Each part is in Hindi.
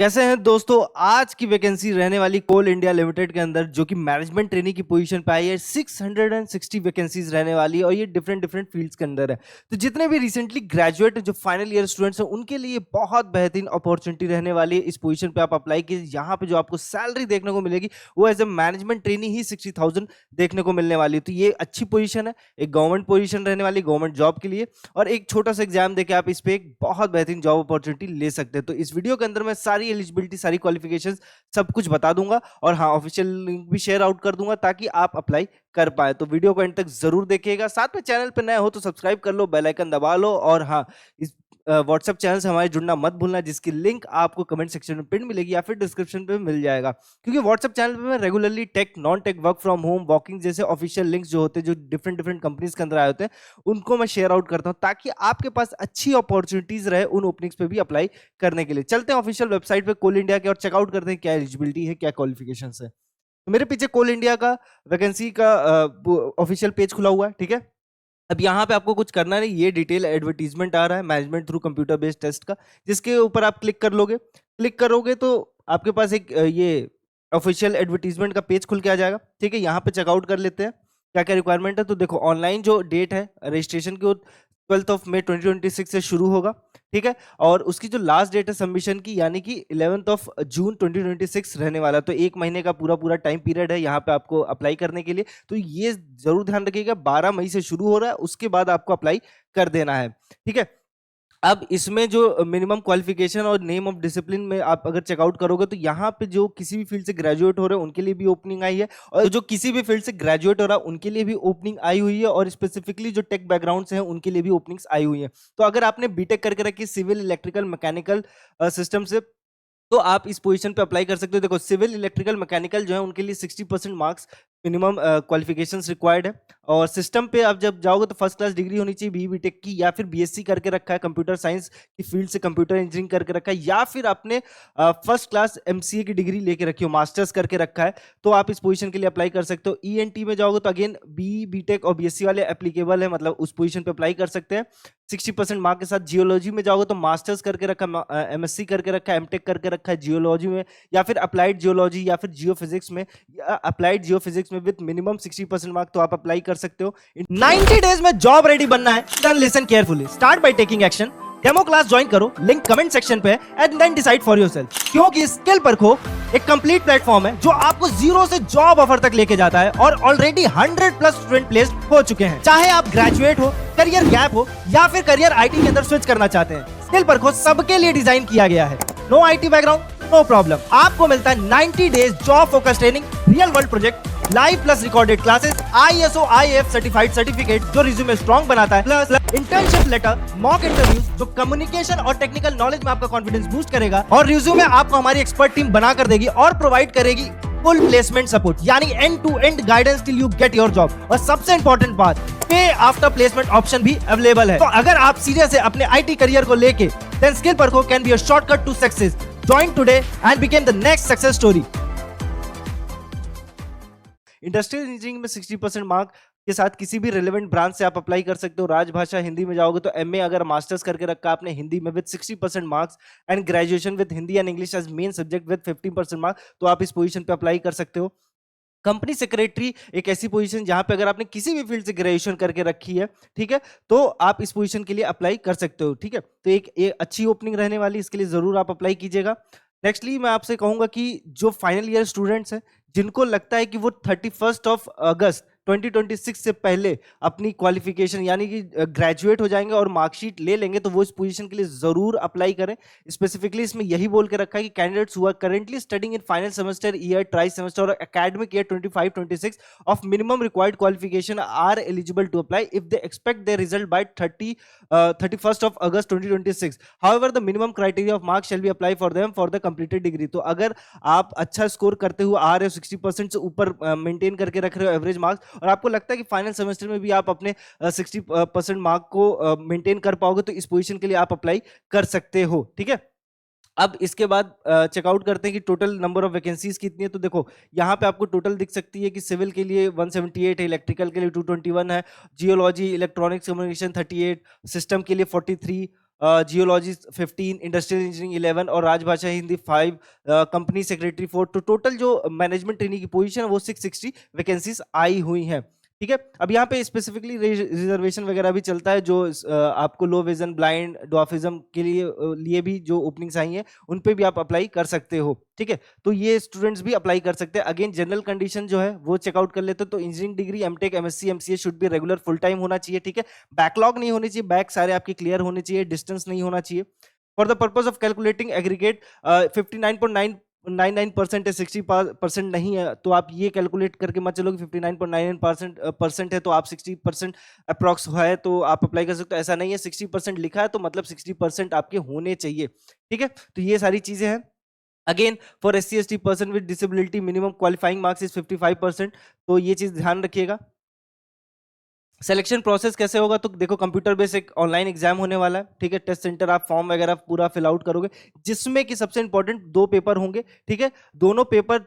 कैसे हैं दोस्तों। आज की वैकेंसी रहने वाली कोल इंडिया लिमिटेड के अंदर जो कि मैनेजमेंट ट्रेनी की पोजीशन पे आई है। 660 वैकेंसीज रहने वाली है और ये डिफरेंट डिफरेंट फील्ड्स के अंदर है। तो जितने भी रिसेंटली ग्रेजुएट जो फाइनल ईयर स्टूडेंट्स हैं उनके लिए बहुत बेहतरीन अपॉर्चुनिटी रहने वाली है। इस पोजीशन पे आप अप्लाई कीजिए। यहाँ पे जो आपको सैलरी देखने को मिलेगी वो एज ए मैनेजमेंट ट्रेनी ही 60,000 देखने को मिलने वाली है। तो ये अच्छी पोजीशन है, एक गवर्नमेंट पोजीशन रहने वाली गवर्नमेंट जॉब के लिए। और एक छोटा सा एग्जाम देके आप इस पे एक बहुत बेहतरीन जॉब अपॉर्चुनिटी ले सकते हैं। तो इस वीडियो के अंदर मैं सारी एलिजिबिलिटी, सारी क्वालिफिकेशंस, सब कुछ बता दूंगा और हाँ, ऑफिशियल लिंक भी शेयर आउट कर दूंगा ताकि आप अप्लाई कर पाए। तो वीडियो को एंड तक जरूर देखिएगा। साथ में चैनल पे नए हो तो सब्सक्राइब कर लो, बेल आइकन दबा लो और हाँ, इस व्हाट्सएप चैनल से हमारे जुड़ना मत भूलना, जिसकी लिंक आपको कमेंट सेक्शन में पिन मिलेगी या फिर डिस्क्रिप्शन पे मिल जाएगा। क्योंकि व्हाट्सएप चैनल पे मैं regularly tech, non tech, work from home, walking जैसे ऑफिशियल लिंक्स जो होते हैं, जो डिफरेंट डिफरेंट कंपनीज के अंदर आए होते हैं, उनको मैं शेयर आउट करता हूं ताकि आपके पास अच्छी अपॉर्चुनिटीज रहे उन ओपनिंग्स पे भी अप्लाई करने के लिए। चलते हैं ऑफिशियल वेबसाइट पे कोल इंडिया के और चेकआउट करते हैं क्या एलिजिबिलिटी है, क्या क्वालिफिकेशन है। तो मेरे पीछे कोल इंडिया का वैकेंसी का ऑफिशियल पेज खुला हुआ है, ठीक है। अब यहाँ पे आपको कुछ करना नहीं, ये डिटेल एडवर्टीजमेंट आ रहा है management through computer based test का, जिसके ऊपर आप क्लिक कर लोगे। क्लिक करोगे तो आपके पास एक ये ऑफिशियल एडवर्टीजमेंट का पेज खुल के आ जाएगा, ठीक है। यहाँ पे चेकआउट कर लेते हैं क्या क्या रिक्वायरमेंट है। तो देखो, ऑनलाइन जो डेट है रजिस्ट्रेशन की वो 12 मई 2026 से शुरू होगा, ठीक है। और उसकी जो लास्ट डेट है सबमिशन की, यानी कि 11 जून 2026 रहने वाला। तो एक महीने का पूरा पूरा टाइम पीरियड है यहाँ पे आपको अप्लाई करने के लिए। तो ये जरूर ध्यान रखिएगा, 12 मई से शुरू हो रहा है, उसके बाद आपको अप्लाई कर देना है, ठीक है। अब इसमें जो मिनिमम क्वालिफिकेशन और नेम ऑफ डिसिप्लिन में आप अगर चेकआउट करोगे तो यहाँ पे जो किसी भी फील्ड से ग्रेजुएट हो रहे हैं उनके लिए भी ओपनिंग आई है, और जो किसी भी फील्ड से ग्रेजुएट हो रहा है उनके लिए भी ओपनिंग आई हुई है, और स्पेसिफिकली जो टेक बैकग्राउंड से हैं उनके लिए भी ओपनिंग्स आई हुई है। तो अगर आपने बीटेक करके रखी सिविल, इलेक्ट्रिकल, मैकेनिकल सिस्टम से, तो आप इस पोजीशन पे अप्लाई कर सकते हो। देखो, सिविल, इलेक्ट्रिकल, मैकेनिकल जो है उनके लिए 60% मार्क्स मिनिमम क्वालिफिकेशंस रिक्वायर्ड है। और सिस्टम पे आप जब जाओगे तो फर्स्ट क्लास डिग्री होनी चाहिए, बीटेक की, या फिर बीएससी करके रखा है कंप्यूटर साइंस की फील्ड से, कंप्यूटर इंजीनियरिंग करके रखा है, या फिर आपने फर्स्ट क्लास एमसीए की डिग्री लेके रखी हो, मास्टर्स करके रखा है, तो आप इस पोजीशन के लिए अप्लाई कर सकते हो। ईएनटी में जाओगे तो अगेन बीटेक और बीएससी वाले एप्लीकेबल है, मतलब उस पोजीशन पे अप्लाई कर सकते हैं 60% मार्क के साथ। जियोलॉजी में जाओगे तो मास्टर्स करके रखा, एमएससी करके रखा है, एमटेक करके रखा है जियोलॉजी में, या फिर अप्लाइड जियोलॉजी, या फिर जियो फिजिक्स में, या अप्लाइड जियो फिजिक्स में विद मिनिमम 60% मार्क, तो आप अप्लाई कर सकते हो। 90 डेज में जॉब रेडी बनना है, then listen carefully, start by taking action. Demo class join करो, लिंक कमेंट सेक्शन पे है, and then decide for yourself. क्योंकि स्किल परखो एक कंप्लीट प्लेटफॉर्म है जो आपको जीरो से जॉब ऑफर तक लेके जाता है, और ऑलरेडी 100+ स्टूडेंट प्लेस्ड हो चुके हैं। चाहे आप ग्रेजुएट हो, करियर गैप हो, या फिर करियर आईटी के अंदर स्विच करना चाहते हैं, स्किल परखो सबके लिए डिजाइन किया गया है। No IT background, no problem, आपको मिलता है 90 days job focus training, real world project, live plus recorded classes, ISO IAF certified certificate जो रिज्यूमे स्ट्रॉन्ग बनाता है, plus internship letter, mock interviews जो कम्युनिकेशन और टेक्निकल नॉलेज में आपका कॉन्फिडेंस बूस्ट करेगा, और रिज्यूमे आपको हमारी एक्सपर्ट टीम बना कर देगी और प्रोवाइड करेगी फुल प्लेसमेंट सपोर्ट, यानी end to end guidance till you get your job. और सबसे इंपॉर्टेंट बात, पे आफ्टर प्लेसमेंट ऑप्शन भी अवेलेबल है। तो अगर आप सीरियस है अपने आईटी करियर को लेके, देन स्किल परखो can be a shortcut to success. Join today and become the next success story. Industrial engineering में 60% मार्क के साथ किसी भी रिलेवेंट ब्रांच से आप अप्लाई कर सकते हो। राजभाषा हिंदी में जाओगे तो एमए अगर मास्टर्स करके रखा आपने हिंदी में with 60% marks, and graduation with Hindi and English as main subject with 15% marks, तो आप इस पोजीशन पे अप्लाई कर सकते हो। कंपनी सेक्रेटरी एक ऐसी पोजीशन जहां पे अगर आपने किसी भी फील्ड से ग्रेजुएशन करके रखी है, ठीक है, तो आप इस पोजीशन के लिए अप्लाई कर सकते हो, ठीक है। तो एक अच्छी ओपनिंग रहने वाली, इसके लिए जरूर आप अप्लाई कीजिएगा। नेक्स्टली मैं आपसे कहूंगा कि जो फाइनल ईयर स्टूडेंट्स हैं जिनको लगता है कि वो 31 अगस्त 2026 से पहले अपनी क्वालिफिकेशन यानी कि ग्रेजुएट हो जाएंगे और मार्कशीट ले लेंगे, तो वो इस पोजीशन के लिए जरूर अप्लाई करें। स्पेसिफिकली इसमें यही बोल के रखा है कि candidates who are currently studying in final semester year, tri semester और academic year 25-26 of minimum required qualification are eligible to apply if they expect their result by 31 August 2026। However the minimum criteria of marks shall be apply for them for the completed degree. तो अगर आप अच्छा स्कोर करते हुए आ रहे हो, 60% से ऊपर मेंटेन करके रख रहे हो एवरेज मार्क्स, और आपको लगता है कि फाइनल सेमेस्टर में भी आप अपने 60% मार्क को मेंटेन कर पाओगे, तो इस पोजीशन के लिए आप अप्लाई कर सकते हो, ठीक है। अब इसके बाद चेकआउट करते हैं कि टोटल नंबर ऑफ वैकेंसीज कितनी है। तो देखो, यहाँ पे आपको टोटल दिख सकती है कि सिविल के लिए 178 है, इलेक्ट्रिकल के लिए 221 है, जियोलॉजी, इलेक्ट्रॉनिक्स, कम्युनिकेशन 38, सिस्टम के लिए 43, जियोलॉजी 15, इंडस्ट्रियल इंजीनियरिंग 11 और राजभाषा हिंदी 5, कंपनी सेक्रेटरी 4। तो टोटल जो मैनेजमेंट ट्रेनी की पोजीशन है वो 660 वैकेंसीज आई हुई हैं। ठीक है, अब यहाँ पे स्पेसिफिकली रिजर्वेशन वगैरह भी चलता है, जो आपको लो विजन, ब्लाइंड, डॉफिज्म के लिए भी जो ओपनिंग्स आई हैं उन पे भी आप अप्लाई कर सकते हो। ठीक है, तो ये स्टूडेंट्स भी अप्लाई कर सकते हैं। अगेन जनरल कंडीशन जो है वो चेकआउट कर लेते हो, तो engineering degree, MTech, MSc, MCA should be regular full time होना चाहिए। ठीक है, बैकलॉग नहीं होनी चाहिए, बैक सारे आपके क्लियर होने चाहिए, डिस्टेंस नहीं होना चाहिए। For the purpose of calculating aggregate 59.99% है, 60% नहीं है, तो आप ये कैलकुलेट करके मत चलो कि 59.99% है तो आप 60% अप्रॉक्स है तो आप अप्लाई कर सकते हो। ऐसा नहीं है, 60% लिखा है तो मतलब 60% आपके होने चाहिए। ठीक है, तो ये सारी चीजें हैं। Again for SC/ST person with disability minimum qualifying marks is 55%, तो ये चीज ध्यान रखिएगा। सिलेक्शन प्रोसेस कैसे होगा, तो देखो कंप्यूटर बेस्ड एक ऑनलाइन एग्जाम होने वाला है। ठीक है, टेस्ट सेंटर आप फॉर्म वगैरह पूरा फिल आउट करोगे, जिसमें कि सबसे इंपॉर्टेंट 2 पेपर होंगे। ठीक है, दोनों पेपर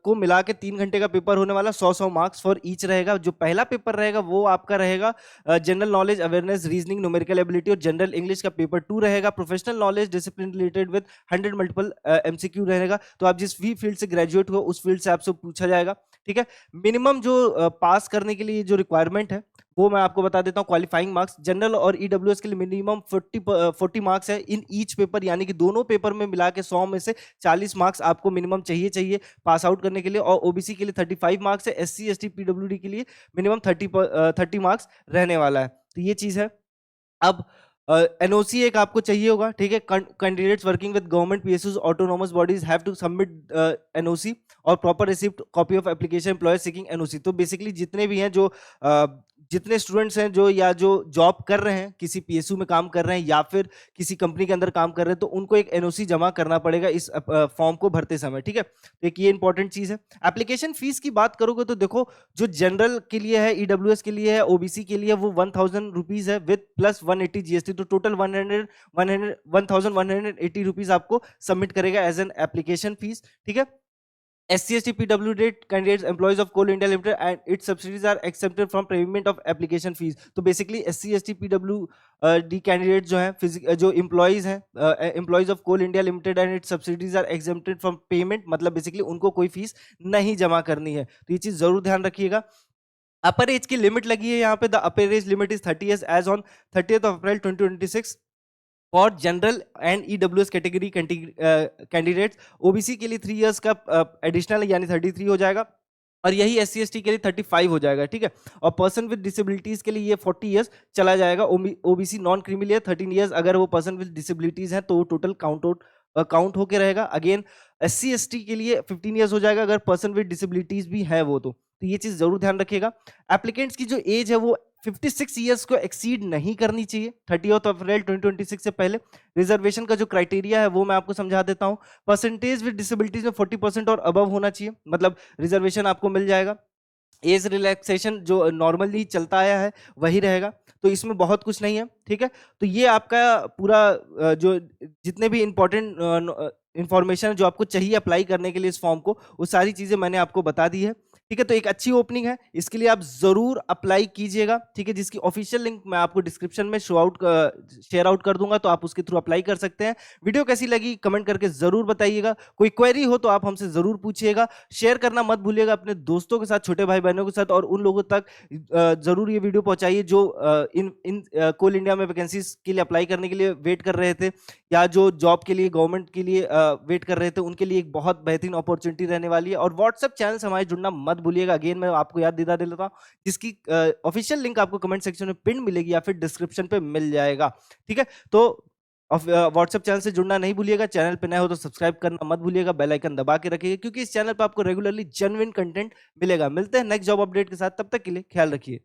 को मिला के 3 घंटे का पेपर होने वाला, 100 मार्क्स फॉर ईच रहेगा। जो पहला पेपर रहेगा वो आपका रहेगा general knowledge, awareness, reasoning, numerical ability, और जनरल इंग्लिश का पेपर 2 रहेगा professional knowledge, discipline related with 100 multiple MCQ रहेगा। तो आप जिस भी फील्ड से ग्रेजुएट हो उस फील्ड से आपसे पूछा जाएगा। ठीक है, मिनिमम जो पास करने के लिए जो रिक्वायरमेंट है वो मैं आपको बता देता हूँ। क्वालिफाइंग मार्क्स जनरल और EWS के लिए मिनिमम 40 मार्क्स है इन ईच पेपर, यानी कि दोनों पेपर में मिला के 100 में से 40 मार्क्स आपको मिनिमम चाहिए पास आउट करने के लिए। और ओबीसी के लिए 35 मार्क्स है, SC/ST PWD के लिए मिनिमम 30 मार्क्स रहने वाला है। तो ये चीज है। अब एनओसी एक आपको चाहिए होगा। ठीक है, candidates working with government PSUs autonomous bodies have to submit NOC और proper receipt copy of application employer seeking NOC. तो बेसिकली जितने भी हैं जो जितने स्टूडेंट्स हैं जो या जो जॉब कर रहे हैं, किसी PSU में काम कर रहे हैं या फिर किसी कंपनी के अंदर काम कर रहे हैं, तो उनको एक एनओसी जमा करना पड़ेगा इस फॉर्म को भरते समय। ठीक है, तो एक ये इंपॉर्टेंट चीज है। एप्लीकेशन फीस की बात करोगे तो देखो, जो जनरल के लिए है, EWS के लिए है, OBC के लिए वो 1000 रुपीज है विद प्लस 180 GST, तो टोटल 1180 रुपीज आपको सबमिट करेगा एज एन एप्लीकेशन फीस। ठीक है, SC/ST PWD candidates employees of Coal India Limited and its subsidiaries are exempted from payment of application fees। तो बेसिकली SC/ST PWD कैंडिडेट जो हैं, जो एम्प्लॉइज हैं, employees of Coal India Limited and its subsidies are exempted from payment, मतलब बेसिकली उनको कोई फीस नहीं जमा करनी है। तो ये चीज जरूर ध्यान रखिएगा। अपर एज की लिमिट लगी है यहाँ पे, the upper age limit is 30 years age on 30th April 2026 for general and EWS category candidates. OBC के लिए 3 years का एडिशनल यानी 33 हो जाएगा, और यही SC/ST के लिए 35 हो जाएगा। ठीक है, और पर्सन विद डिसेबिलिटीज के लिए ये 40 years चला जाएगा। OBC नॉन क्रीमी 13 years, अगर वो पर्सन विद डिसेबिलिटीज है तो वो टोटल काउंट होके रहेगा। अगेन SC/ST के लिए 15 years हो जाएगा अगर पर्सन विद डिसेबिलिटीज भी है वो, तो ये चीज जरूर ध्यान रखिएगा। एप्लीकेंट्स की जो एज है वो 56 years को एक्सीड नहीं करनी चाहिए 30th अप्रैल 2026 से पहले। रिजर्वेशन का जो क्राइटेरिया है वो मैं आपको समझा देता हूं। परसेंटेज विद डिसेबिलिटीज में 40% और अबव होना चाहिए, मतलब रिजर्वेशन आपको मिल जाएगा। एज रिलैक्सेशन जो नॉर्मली चलता आया है वही रहेगा, तो इसमें बहुत कुछ नहीं है। ठीक है, तो ये आपका पूरा जो जितने भी इंपॉर्टेंट इंफॉर्मेशन जो आपको चाहिए अप्लाई करने के लिए इस फॉर्म को, वो सारी चीजें मैंने आपको बता दी है। ठीक है, तो एक अच्छी ओपनिंग है, इसके लिए आप जरूर अप्लाई कीजिएगा। ठीक है, जिसकी ऑफिशियल लिंक मैं आपको डिस्क्रिप्शन में शेयर आउट कर दूंगा, तो आप उसके थ्रू अप्लाई कर सकते हैं। वीडियो कैसी लगी कमेंट करके जरूर बताइएगा। कोई क्वेरी हो तो आप हमसे जरूर पूछिएगा। शेयर करना मत भूलिएगा अपने दोस्तों के साथ, छोटे भाई बहनों के साथ, और उन लोगों तक जरूर ये वीडियो पहुंचाइए जो इन कोल इंडिया में वैकेंसीज के लिए अप्लाई करने के लिए वेट कर रहे थे, या जो जॉब के लिए गवर्नमेंट के लिए वेट कर रहे थे, उनके लिए एक बहुत बेहतरीन अपॉर्चुनिटी रहने वाली है। और व्हाट्सएप चैनल से हमारे जुड़ना मत भूलिएगा। अगेन मैं आपको याद दिला देता हूं, जिसकी ऑफिशियल लिंक आपको कमेंट सेक्शन में पिन मिलेगी या फिर डिस्क्रिप्शन पे मिल जाएगा। ठीक है, तो व्हाट्सएप चैनल से जुड़ना नहीं भूलिएगा। चैनल पे नए हो तो सब्सक्राइब करना मत भूलिएगा, बेल आइकन दबा के रखिएगा, क्योंकि इस चैनल पे आपको रेगुलरली जेन्युइन कंटेंट मिलेगा। मिलते हैं नेक्स्ट जॉब अपडेट के साथ, तब तक के लिए ख्याल रखिए।